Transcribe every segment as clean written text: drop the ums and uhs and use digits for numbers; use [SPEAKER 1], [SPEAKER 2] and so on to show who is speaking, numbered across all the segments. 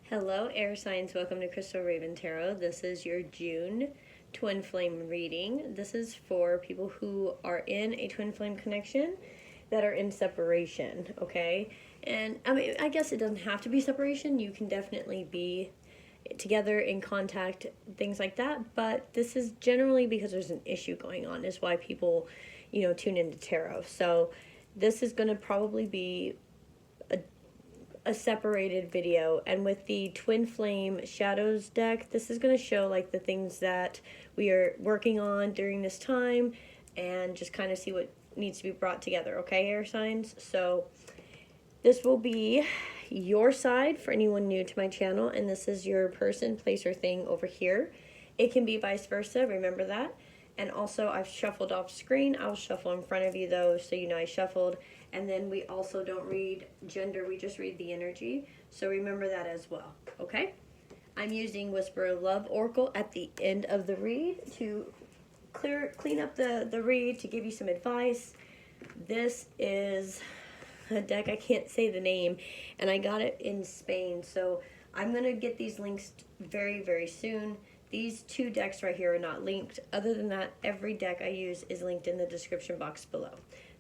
[SPEAKER 1] Hello, air signs. Welcome to Crystal Raven Tarot. This is your June twin flame reading. This is for people who are in a twin flame connection that are in separation, okay? And I mean, I guess it doesn't have to be separation. You can definitely be together in contact, things like that. But this is generally because there's an issue going on, is why people, tune into tarot. So this is going to probably be a separated video, and with the twin flame shadows deck, this is going to show like the things that we are working on during this time and just kind of see what needs to be brought together, okay, air signs? So this will be your side for anyone new to my channel, and this is your person, place, or thing over here. It can be vice versa, remember that. And also, I've shuffled off screen. I'll shuffle in front of you though, so you know I shuffled. And then we also don't read gender, we just read the energy. So remember that as well, okay? I'm using Whisper of Love Oracle at the end of the read to clean up the read, to give you some advice. This is a deck, I can't say the name, and I got it in Spain. So I'm going to get these links very, very soon. These two decks right here are not linked. Other than that, every deck I use is linked in the description box below.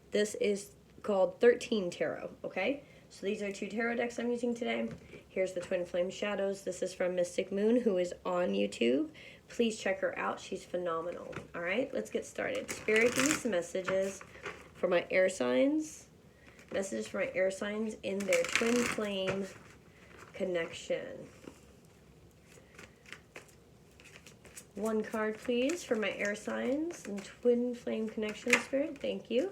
[SPEAKER 1] This is called 13 Tarot, okay? So these are two tarot decks I'm using today. Here's the Twin Flame Shadows. This is from Mystic Moon, who is on YouTube. Please check her out. She's phenomenal. All right, let's get started. Spirit, give me some messages for my air signs. Messages for my air signs in their twin flame connection. One card, please, for my air signs and twin flame connection, Spirit. Thank you.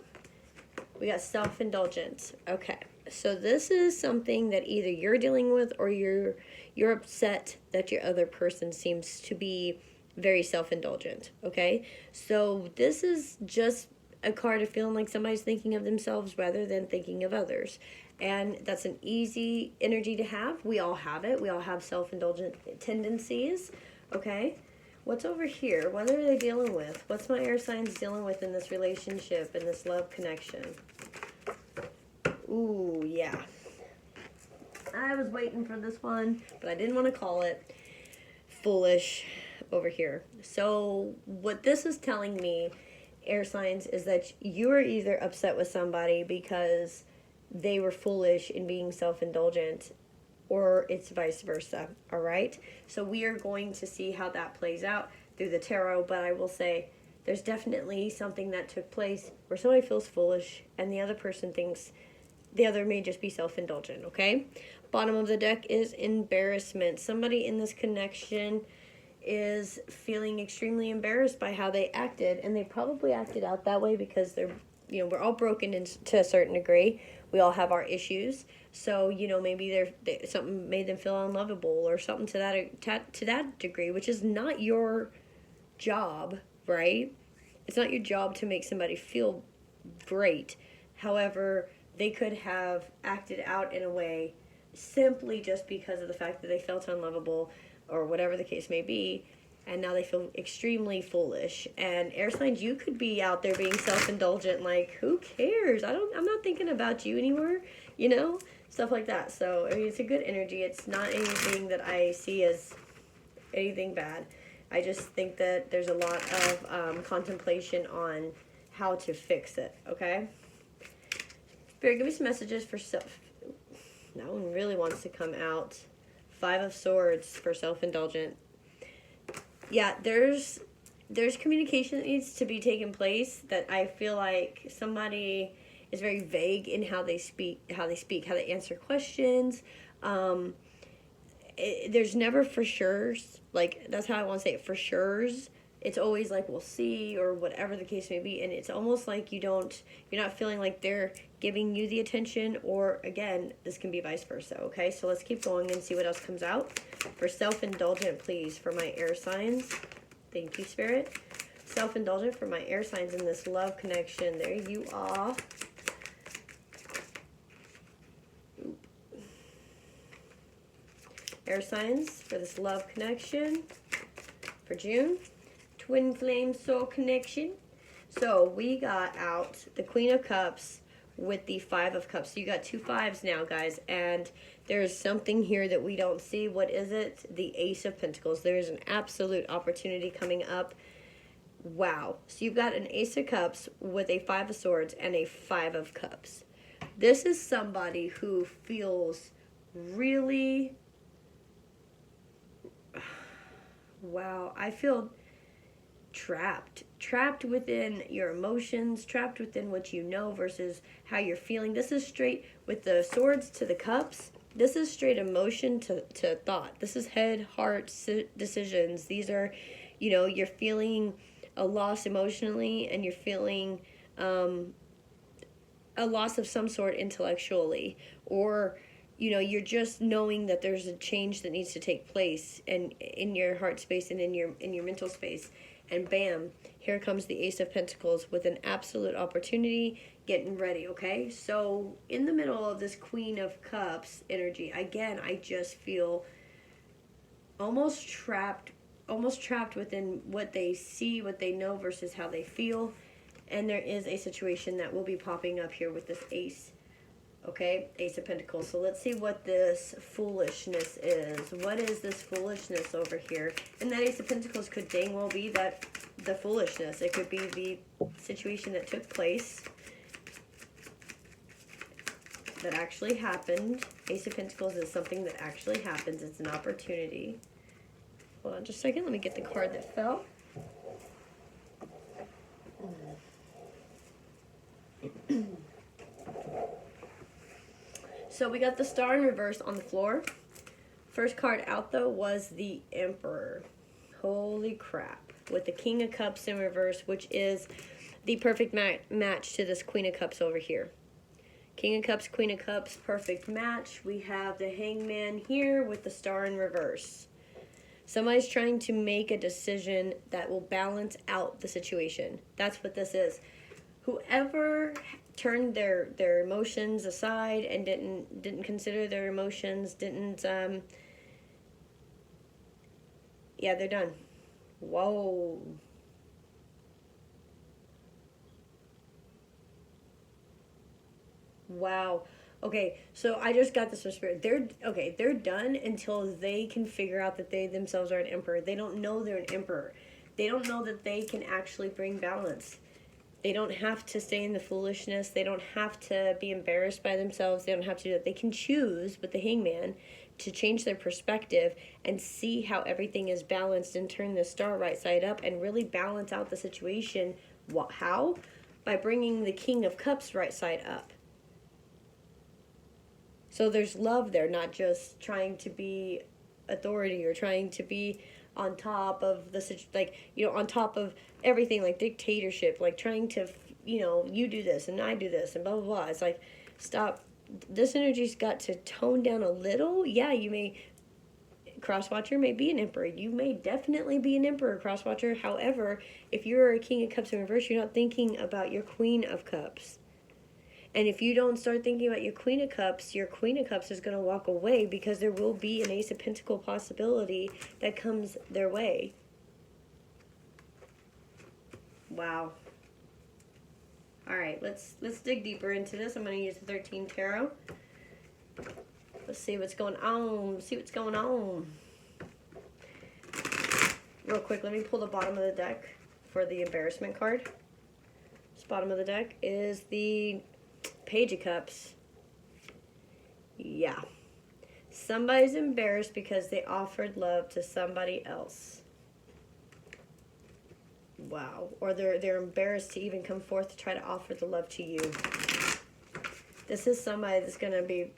[SPEAKER 1] We got self-indulgence. Okay, so this is something that either you're dealing with or you're upset that your other person seems to be very self-indulgent, okay? So this is just a card of feeling like somebody's thinking of themselves rather than thinking of others. And that's an easy energy to have. We all have it. We all have self-indulgent tendencies, okay? What's over here? What are they dealing with? What's my air signs dealing with in this relationship, in this love connection? Ooh, yeah. I was waiting for this one, but I didn't want to call it foolish over here. So what this is telling me, air signs, is that you are either upset with somebody because they were foolish in being self-indulgent, or it's vice versa, all right? So we are going to see how that plays out through the tarot, but I will say there's definitely something that took place where somebody feels foolish and the other person thinks the other may just be self-indulgent, okay? Bottom of the deck is embarrassment. Somebody in this connection is feeling extremely embarrassed by how they acted, and they probably acted out that way because they're, we're all broken to a certain degree. We all have our issues. So, maybe something made them feel unlovable or something to that degree, which is not your job, right? It's not your job to make somebody feel great. However, they could have acted out in a way simply just because of the fact that they felt unlovable or whatever the case may be, and now they feel extremely foolish. And air signs, you could be out there being self-indulgent, like, who cares? I'm not thinking about you anymore, stuff like that. So, I mean, it's a good energy. It's not anything that I see as anything bad. I just think that there's a lot of contemplation on how to fix it, okay? Spirit, give me some messages for self. That one really wants to come out. 5 of Swords for self-indulgent. Yeah, there's communication that needs to be taking place, that I feel like somebody is very vague in how they speak, how they answer questions. There's never for sure's, like, that's how I want to say it, for sure's. It's always like, we'll see, or whatever the case may be, and it's almost like you're not feeling like they're giving you the attention, or again, this can be vice versa, okay? So let's keep going and see what else comes out. For self-indulgent, please, for my air signs. Thank you, Spirit. Self-indulgent for my air signs in this love connection. There you are. Air signs for this love connection for June. Twin flame soul connection. So we got out the Queen of Cups, with the Five of Cups. So you got two fives now, guys, and there's something here that we don't see. What is it? The Ace of Pentacles. There's an absolute opportunity coming up. Wow. So you've got an Ace of Cups with a Five of Swords and a Five of Cups. This is somebody who feels really... Wow. I feel trapped within your emotions, trapped within what you know versus how you're feeling. This is straight with the swords to the cups. This is straight emotion to thought. This is head, heart, decisions. These are, you know, you're feeling a loss emotionally, and you're feeling a loss of some sort intellectually, or you know, you're just knowing that there's a change that needs to take place and in your heart space and in your mental space. And bam, here comes the Ace of Pentacles with an absolute opportunity, getting ready, okay? So in the middle of this Queen of Cups energy, again, I just feel almost trapped within what they see, what they know versus how they feel. And there is a situation that will be popping up here with this Ace. Okay, Ace of Pentacles. So let's see what this foolishness is. What is this foolishness over here? And that Ace of Pentacles could dang well be that the foolishness. It could be the situation that took place, that actually happened. Ace of Pentacles is something that actually happens. It's an opportunity. Hold on just a second. Let me get the card that fell. So we got the Star in reverse on the floor. First card out, though, was the Emperor. Holy crap. With the King of Cups in reverse, which is the perfect match to this Queen of Cups over here. King of Cups, Queen of Cups, perfect match. We have the Hangman here with the Star in reverse. Somebody's trying to make a decision that will balance out the situation. That's what this is. Whoever turned their emotions aside and didn't consider their emotions, yeah, they're done. Whoa. Wow. Okay, so I just got this from Spirit. They're done until they can figure out that they themselves are an emperor. They don't know they're an emperor. They don't know that they can actually bring balance. They don't have to stay in the foolishness. They don't have to be embarrassed by themselves. They don't have to do that. They can choose with the Hangman to change their perspective and see how everything is balanced and turn the star right side up and really balance out the situation. How? By bringing the King of Cups right side up. So there's love there, not just trying to be authority or trying to be on top of the, like, you know, on top of everything, like dictatorship, like trying to, you know, you do this and I do this and blah, blah, blah. It's like, stop. This energy's got to tone down a little. Yeah, you may, Crosswatcher may be an emperor. You may definitely be an emperor, Crosswatcher. However, if you're a King of Cups in reverse, you're not thinking about your Queen of Cups. And if you don't start thinking about your Queen of Cups is going to walk away, because there will be an Ace of Pentacles possibility that comes their way. Wow. All right, let's dig deeper into this. I'm going to use the 13 Tarot. Let's see what's going on. Real quick, let me pull the bottom of the deck for the embarrassment card. This bottom of the deck is the Page of Cups. Yeah. Somebody's embarrassed because they offered love to somebody else. Wow. Or they're embarrassed to even come forth to try to offer the love to you. This is somebody that's going to be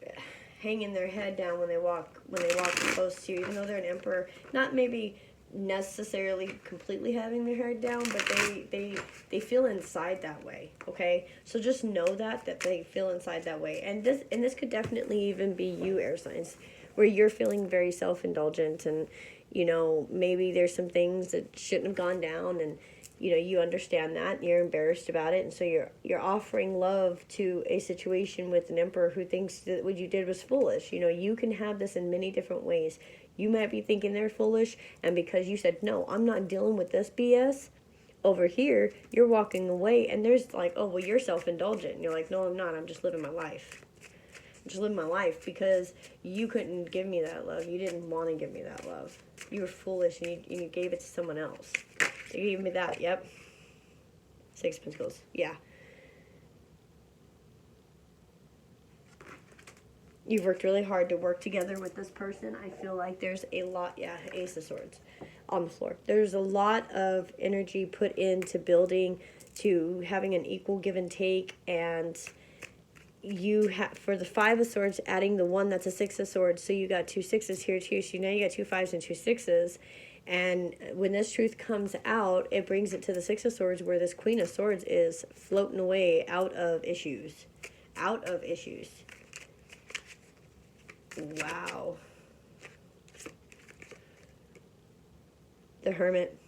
[SPEAKER 1] hanging their head down when they walk close to you, even though they're an emperor. Not maybe necessarily completely having their head down, but they feel inside that way. Okay, so just know that they feel inside that way. And this could definitely even be you, air signs, where you're feeling very self-indulgent, and you know, maybe there's some things that shouldn't have gone down, and you know, you understand that, and you're embarrassed about it, and so you're offering love to a situation with an emperor who thinks that what you did was foolish. You know, you can have this in many different ways. You might be thinking they're foolish, and because you said, no, I'm not dealing with this BS, Over here, you're walking away, and there's like, oh, well, you're self-indulgent. And you're like, no, I'm not. I'm just living my life. I'm just living my life because you couldn't give me that love. You didn't want to give me that love. You were foolish, and you gave it to someone else. You gave me that. Yep. Six of Pentacles. Yeah. You've worked really hard to work together with this person. I feel like there's a lot, yeah, Ace of Swords on the floor. There's a lot of energy put into building, to having an equal give and take, and you have, for the Five of Swords, adding the one that's a Six of Swords, so you got two sixes here too, so now you got two fives and two sixes, and when this truth comes out, it brings it to the Six of Swords, where this Queen of Swords is floating away out of issues. Out of issues. Wow. The Hermit.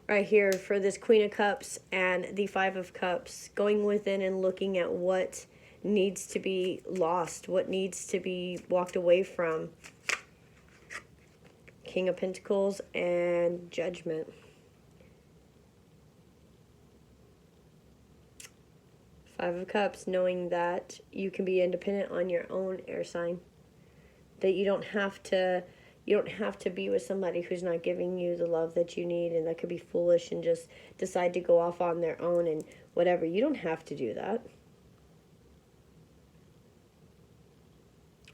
[SPEAKER 1] Right here for this Queen of Cups and the Five of Cups. Going within and looking at what needs to be lost. What needs to be walked away from. King of Pentacles and Judgment. Five of Cups, knowing that you can be independent on your own, air sign. That you don't have to be with somebody who's not giving you the love that you need, and that could be foolish and just decide to go off on their own and whatever. You don't have to do that.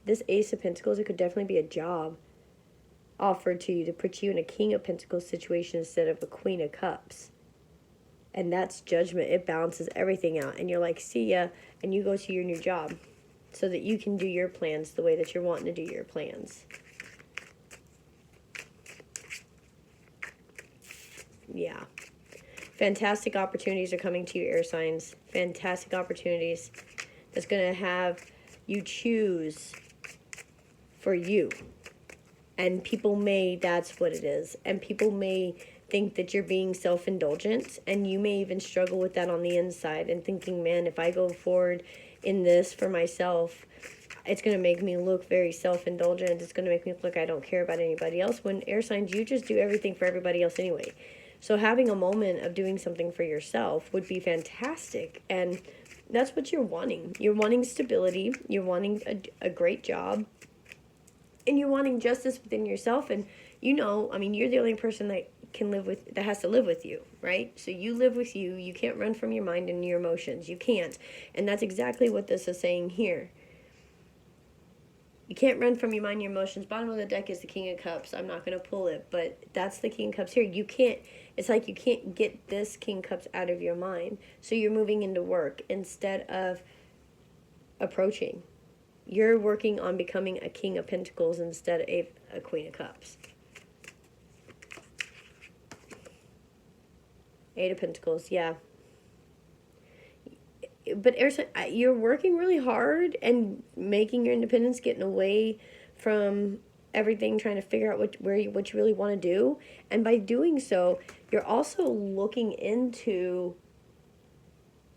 [SPEAKER 1] This Ace of Pentacles, it could definitely be a job offered to you to put you in a King of Pentacles situation instead of a Queen of Cups. And that's Judgment. It balances everything out. And you're like, see ya. And you go to your new job so that you can do your plans the way that you're wanting to do your plans. Yeah. Fantastic opportunities are coming to you, air signs. Fantastic opportunities. That's going to have you choose for you. And people may, that's what it is. And people may think that you're being self-indulgent, and you may even struggle with that on the inside and thinking, man, if I go forward in this for myself, it's going to make me look very self-indulgent. It's going to make me look like I don't care about anybody else, when air signs, you just do everything for everybody else anyway. So having a moment of doing something for yourself would be fantastic, and that's what you're wanting. You're wanting stability, you're wanting a great job, and you're wanting justice within yourself. And you know, I mean, you're the only person that has to live with you, right? So you live with you. You can't run from your mind and your emotions. You can't. And that's exactly what this is saying here. You can't run from your mind and your emotions. Bottom of the deck is the King of Cups. I'm not going to pull it, but that's the King of Cups here. You can't, it's like you can't get this King of Cups out of your mind. So you're moving into work instead of approaching. You're working on becoming a King of Pentacles instead of a Queen of Cups. Eight of Pentacles, yeah. But you're working really hard and making your independence, getting away from everything, trying to figure out what you really want to do. And by doing so, you're also looking into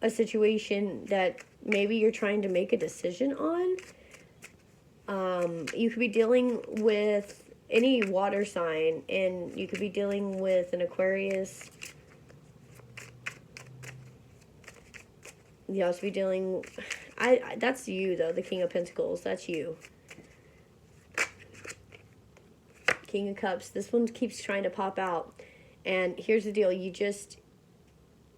[SPEAKER 1] a situation that maybe you're trying to make a decision on. You could be dealing with any water sign, and you could be dealing with an Aquarius. You also be dealing, that's you though, the King of Pentacles, that's you. King of Cups, this one keeps trying to pop out. And here's the deal,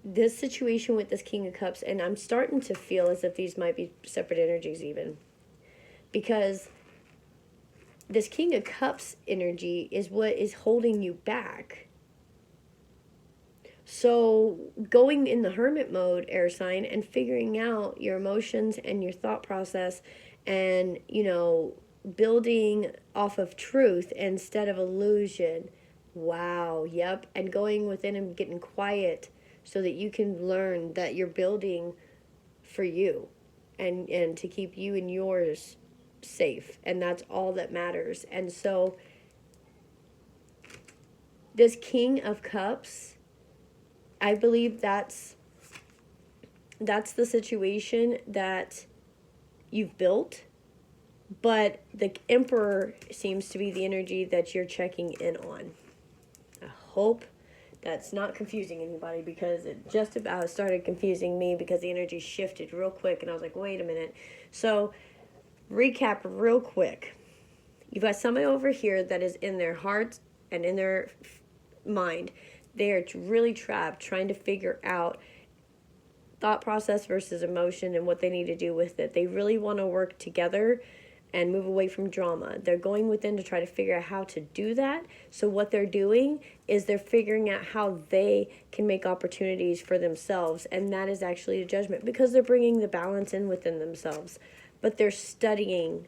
[SPEAKER 1] this situation with this King of Cups, and I'm starting to feel as if these might be separate energies even. Because this King of Cups energy is what is holding you back. So going in the hermit mode, air sign, and figuring out your emotions and your thought process, and, you know, building off of truth instead of illusion. Wow, yep. And going within and getting quiet so that you can learn that you're building for you and to keep you and yours safe. And that's all that matters. And so this King of Cups, I believe that's the situation that you've built, but the Emperor seems to be the energy that you're checking in on. I hope that's not confusing anybody, because it just about started confusing me because the energy shifted real quick and I was like, wait a minute. So, recap real quick. You've got somebody over here that is in their heart and in their mind. They are really trapped trying to figure out thought process versus emotion and what they need to do with it. They really want to work together and move away from drama. They're going within to try to figure out how to do that. So what they're doing is they're figuring out how they can make opportunities for themselves, and that is actually a judgment, because they're bringing the balance in within themselves. But they're studying.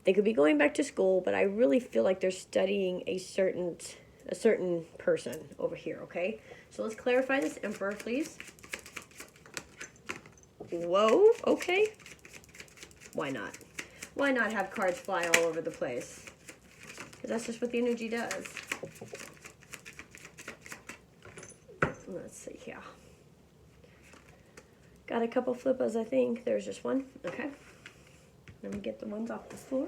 [SPEAKER 1] They could be going back to school, but I really feel like they're studying a certain person over here, okay? So let's clarify this Emperor, please. Whoa, okay. Why not? Why not have cards fly all over the place? Because that's just what the energy does. Let's see here. Got a couple flippers, I think. There's just one. Okay. Let me get the ones off the floor.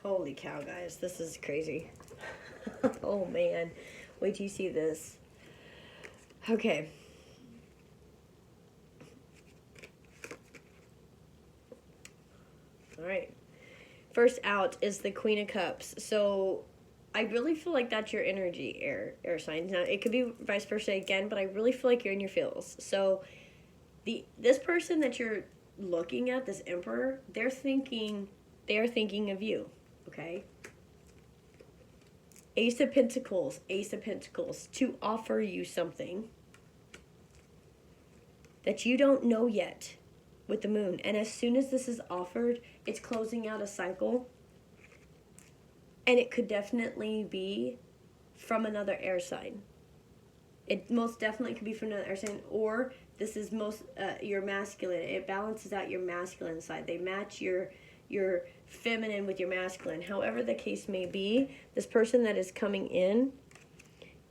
[SPEAKER 1] Holy cow, guys. This is crazy. Oh, man. Wait till you see this. Okay. All right. First out is the Queen of Cups. So I really feel like that's your energy, air signs. Now, it could be vice versa again, but I really feel like you're in your feels. So this person that you're looking at, this Emperor, they're thinking of you, okay? Ace of Pentacles, to offer you something that you don't know yet with the Moon. And as soon as this is offered, it's closing out a cycle. And it could definitely be from another air sign. It most definitely could be from another air sign, or this is your masculine. It balances out your masculine side. They match your feminine with your masculine. However the case may be, this person that is coming in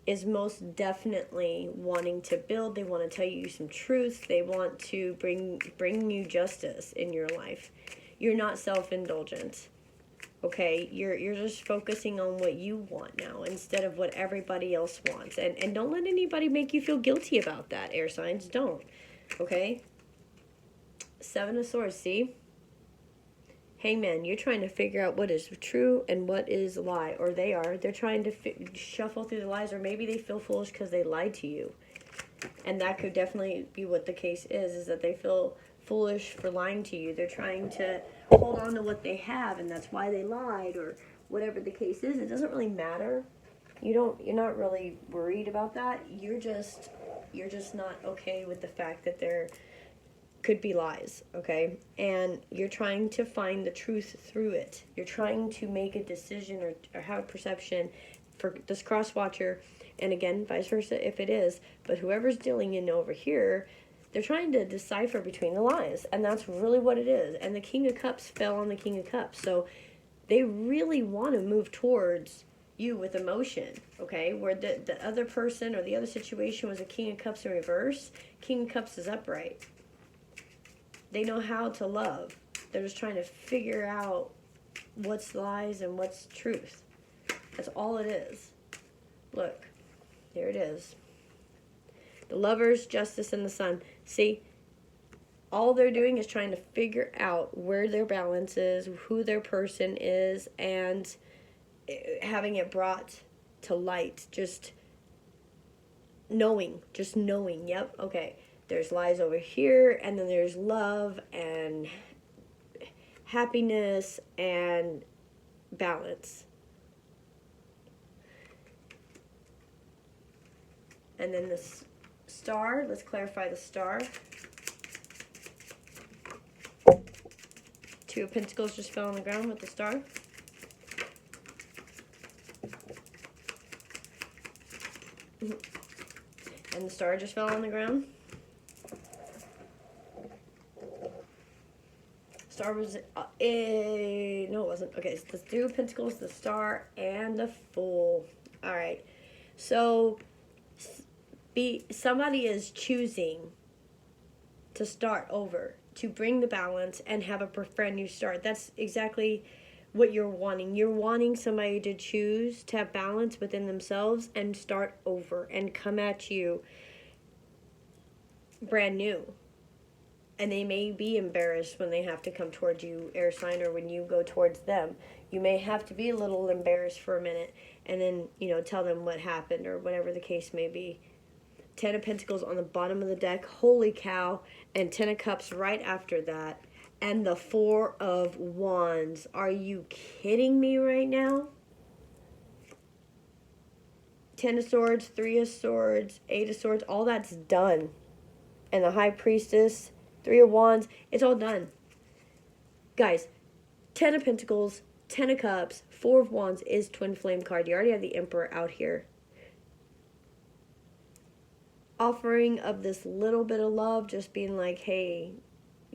[SPEAKER 1] is most definitely wanting to build. They want to tell you some truth. They want to bring you justice in your life. You're not self-indulgent. Okay, you're just focusing on what you want now instead of what everybody else wants. And don't let anybody make you feel guilty about that, air signs. Don't. Okay? Seven of Swords, see? Hangman, you're trying to figure out what is true and what is a lie. Or they're trying to shuffle through the lies, or maybe they feel foolish because they lied to you. And that could definitely be what the case is that they feel foolish for lying to you. They're trying to hold on to what they have, and that's why they lied, or whatever the case is. It doesn't really matter. You're not really worried about that. You're just not okay with the fact that there could be lies, okay? And you're trying to find the truth through it. You're trying to make a decision or have a perception for this cross watcher, and again, vice versa if it is, but whoever's dealing in over here, they're trying to decipher between the lies, and that's really what it is. And the King of Cups fell on the King of Cups, so they really want to move towards you with emotion, okay? Where the other person or the other situation was a King of Cups in reverse, King of Cups is upright. They know how to love. They're just trying to figure out what's lies and what's truth. That's all it is. Look, here it is. The Lovers, Justice, and the Sun. See, all they're doing is trying to figure out where their balance is, who their person is, and having it brought to light. Just knowing. Yep, okay. There's lies over here, and then there's love and happiness and balance. And then this Star, let's clarify the Star. Two of Pentacles just fell on the ground with the Star. And the Star just fell on the ground. Star was, no it wasn't. Okay, so the Two of Pentacles, the Star, and the Fool. Alright, so somebody is choosing to start over, to bring the balance and have a brand new start. That's exactly what you're wanting. You're wanting somebody to choose to have balance within themselves and start over and come at you brand new. And they may be embarrassed when they have to come towards you, air sign, or when you go towards them. You may have to be a little embarrassed for a minute and then, tell them what happened or whatever the case may be. 10 of Pentacles on the bottom of the deck. Holy cow. And 10 of Cups right after that. And the 4 of Wands. Are you kidding me right now? 10 of Swords, 3 of Swords, 8 of Swords. All that's done. And the High Priestess, 3 of Wands. It's all done. Guys, 10 of Pentacles, 10 of Cups, 4 of Wands is Twin Flame card. You already have the Emperor out here. Offering of this little bit of love, just being like, hey,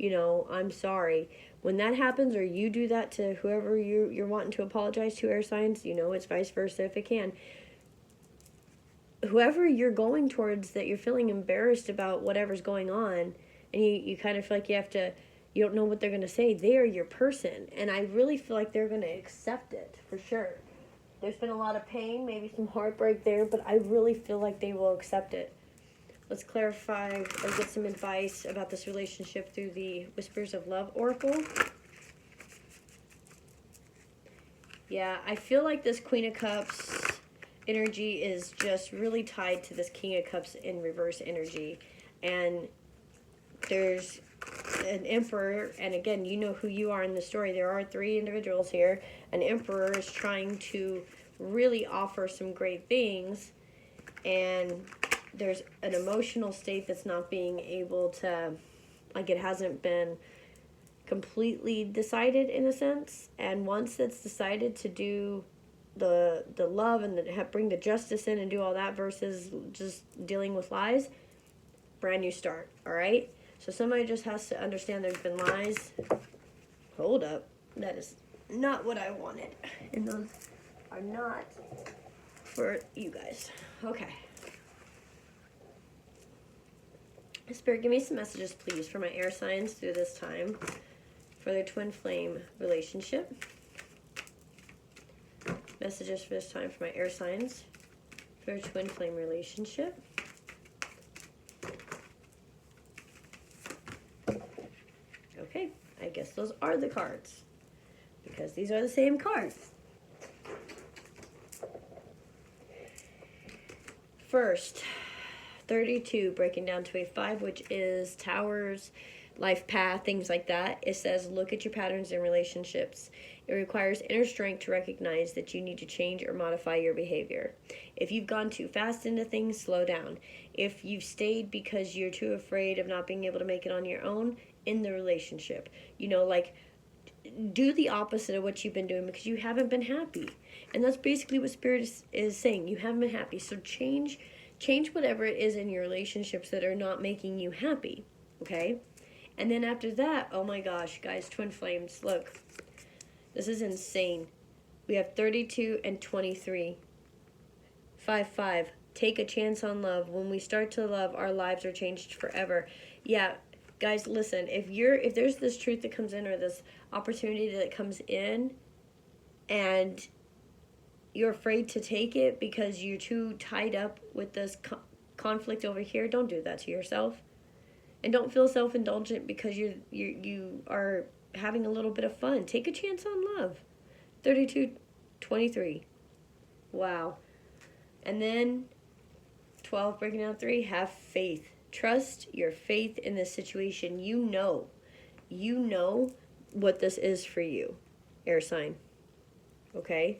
[SPEAKER 1] I'm sorry. When that happens, or you do that to whoever you're wanting to apologize to, air signs, it's vice versa if it can. Whoever you're going towards that you're feeling embarrassed about whatever's going on, and you kind of feel like you don't know what they're going to say, they are your person. And I really feel like they're going to accept it, for sure. There's been a lot of pain, maybe some heartbreak there, but I really feel like they will accept it. Let's clarify or get some advice about this relationship through the Whispers of Love Oracle. Yeah, I feel like this Queen of Cups energy is just really tied to this King of Cups in reverse energy. And there's an Emperor, and again, you know who you are in the story. There are 3 individuals here. An Emperor is trying to really offer some great things, and there's an emotional state that's not being able to, like, it hasn't been completely decided in a sense. And once it's decided to do the love and bring the justice in and do all that versus just dealing with lies, brand new start. All right, so somebody just has to understand there's been lies. Hold up, that is not what I wanted, and those are not for you guys. Okay, Spirit, give me some messages, please, for my air signs through this time for their twin flame relationship. Messages for this time for my air signs for their twin flame relationship. Okay, I guess those are the cards, because these are the same cards. First, 32, breaking down to a 5, which is towers, life path, things like that. It says, look at your patterns in relationships. It requires inner strength to recognize that you need to change or modify your behavior. If you've gone too fast into things, slow down. If you've stayed because you're too afraid of not being able to make it on your own in the relationship, do the opposite of what you've been doing, because you haven't been happy. And that's basically what Spirit is saying. You haven't been happy. So change whatever it is in your relationships that are not making you happy, okay? And then after that, oh my gosh, guys, twin flames, look. This is insane. We have 32 and 23. 5-5. Take a chance on love. When we start to love, our lives are changed forever. Yeah, guys, listen. If there's this truth that comes in, or this opportunity that comes in, and you're afraid to take it because you're too tied up with this conflict over here, don't do that to yourself. And don't feel self-indulgent because you are having a little bit of fun. Take a chance on love. 32-23. Wow. And then 12, breaking down 3, have faith. Trust your faith in this situation. You know what this is for you, air sign. Okay?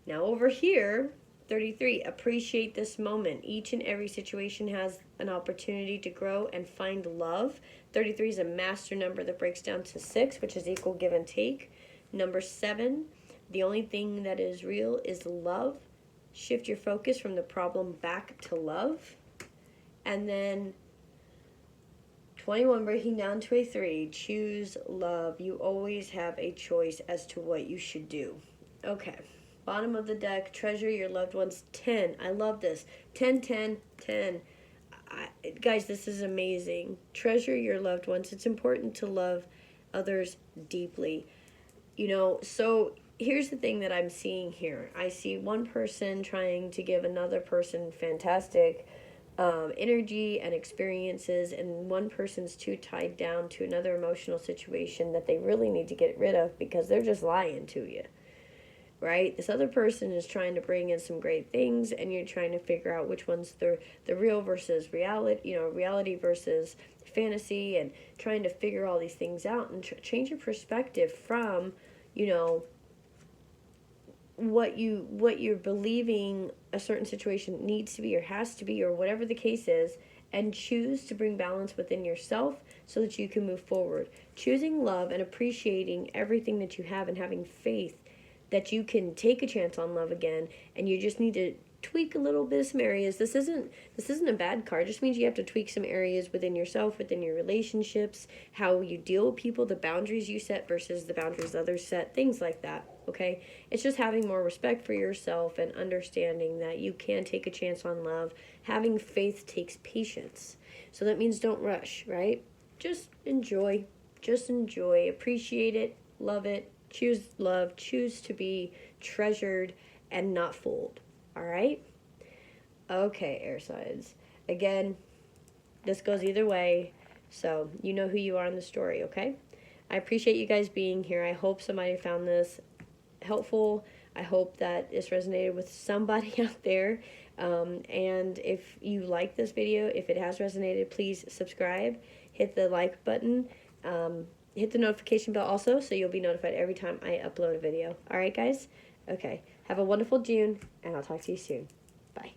[SPEAKER 1] Now over here, 33, appreciate this moment. Each and every situation has an opportunity to grow and find love. 33 is a master number that breaks down to 6, which is equal give and take. Number 7, the only thing that is real is love. Shift your focus from the problem back to love. And then 21, breaking down to a 3, choose love. You always have a choice as to what you should do. Okay. Bottom of the deck, treasure your loved ones. 10. I love this. 10, 10, 10. Guys, this is amazing. Treasure your loved ones. It's important to love others deeply. So here's the thing that I'm seeing here. I see one person trying to give another person fantastic energy and experiences, and one person's too tied down to another emotional situation that they really need to get rid of because they're just lying to you, right? This other person is trying to bring in some great things, and you're trying to figure out which one's the real versus reality, reality versus fantasy, and trying to figure all these things out and change your perspective from, what you're believing a certain situation needs to be or has to be or whatever the case is, and choose to bring balance within yourself so that you can move forward. Choosing love and appreciating everything that you have and having faith that you can take a chance on love again, and you just need to tweak a little bit of some areas. This isn't a bad card. It just means you have to tweak some areas within yourself, within your relationships, how you deal with people, the boundaries you set versus the boundaries others set, things like that. Okay? It's just having more respect for yourself and understanding that you can take a chance on love. Having faith takes patience. So that means don't rush, right? Just enjoy. Appreciate it. Love it. Choose love. Choose to be treasured and not fooled. All right? Okay, air signs. Again, this goes either way, so you know who you are in the story, okay? I appreciate you guys being here. I hope somebody found this helpful. I hope that this resonated with somebody out there. And if you like this video, if it has resonated, please subscribe. Hit the like button. Hit the notification bell also so you'll be notified every time I upload a video. All right, guys? Okay. Have a wonderful June, and I'll talk to you soon. Bye.